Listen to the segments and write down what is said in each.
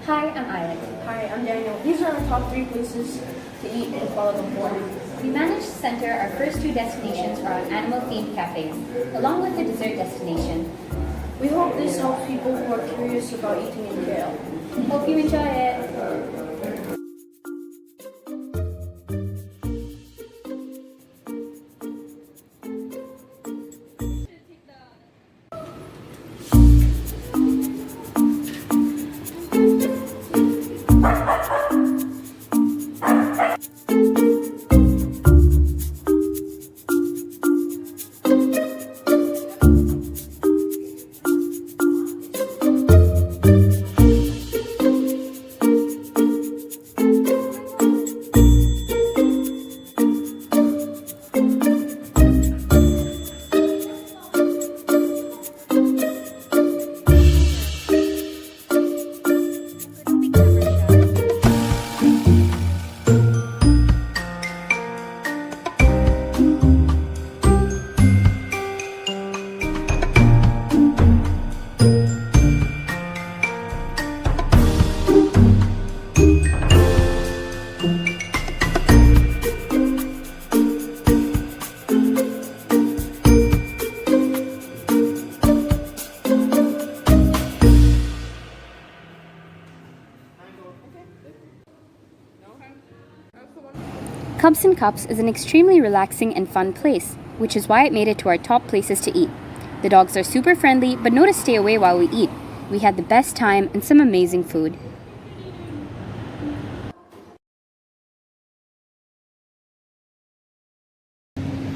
Hi, I'm Ayat. Hi, I'm Daniel. These are our top 3 places to eat in Kuala Lumpur. We managed to center our first 2 destinations around animal-themed cafes, along with the dessert destination. We hope this helps people who are curious about eating in KL. Hope you enjoy it! Cubs and Cups is an extremely relaxing and fun place, which is why it made it to our top places to eat. The dogs are super friendly, but know to stay away while we eat. We had the best time and some amazing food.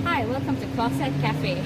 Hi, welcome to Closet Cafe.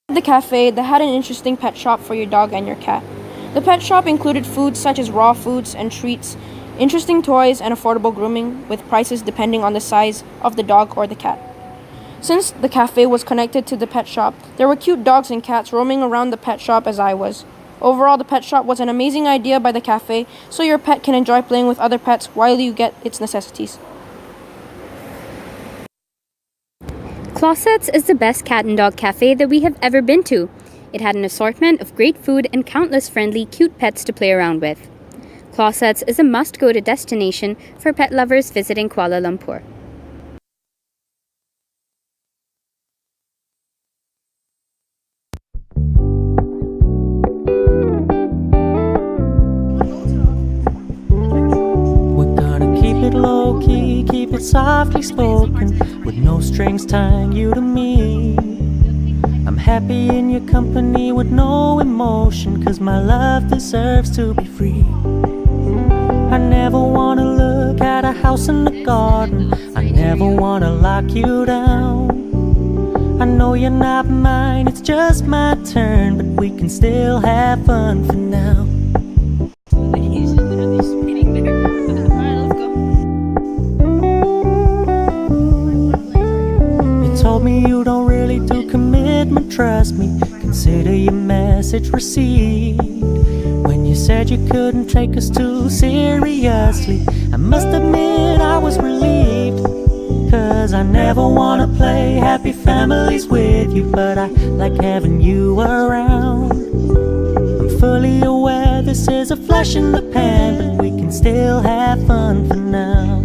The cafe that had an interesting pet shop for your dog and your cat. The pet shop included foods such as raw foods and treats, interesting toys, and affordable grooming, with prices depending on the size of the dog or the cat. Since the cafe was connected to the pet shop, there were cute dogs and cats roaming around the pet shop as I was. Overall, the pet shop was an amazing idea by the cafe, so your pet can enjoy playing with other pets while you get its necessities. Closets is the best cat and dog cafe that we have ever been to. It had an assortment of great food and countless friendly, cute pets to play around with. Closets is a must-go-to destination for pet lovers visiting Kuala Lumpur. We're gonna keep it low-key, keep it softly spoken, with no strings tying you to me. I'm happy in your company with no emotion, 'cause my love deserves to be free. I never wanna look at a house in the garden, I never wanna lock you down. I know you're not mine, it's just my turn, but we can still have fun for now. You told me you don't really do commitment, trust me, consider your message received. When you said you couldn't take us too seriously, I must admit I was relieved. 'Cause I never wanna play happy families with you, but I like having you around. I'm fully aware this is a flash in the pan, but we can still have fun for now.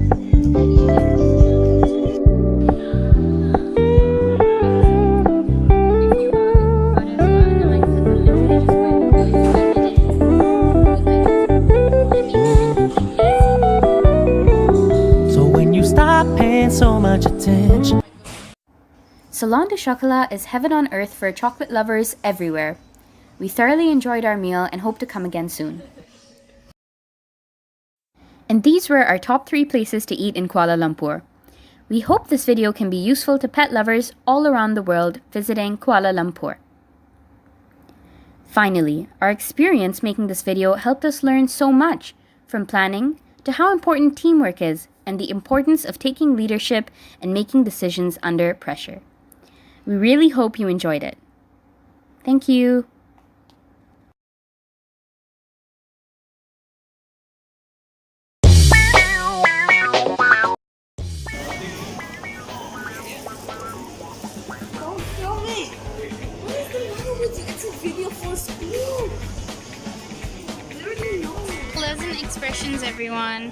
So much attention. Salon de Chocolat is heaven on earth for chocolate lovers everywhere. We thoroughly enjoyed our meal and hope to come again soon. And these were our top 3 places to eat in Kuala Lumpur. We hope this video can be useful to pet lovers all around the world visiting Kuala Lumpur. Finally, our experience making this video helped us learn so much, from planning to how important teamwork is and the importance of taking leadership and making decisions under pressure. We really hope you enjoyed it. Thank you. Don't film it! What is the matter with you? It's a video for school! We already know. Pleasant expressions, everyone.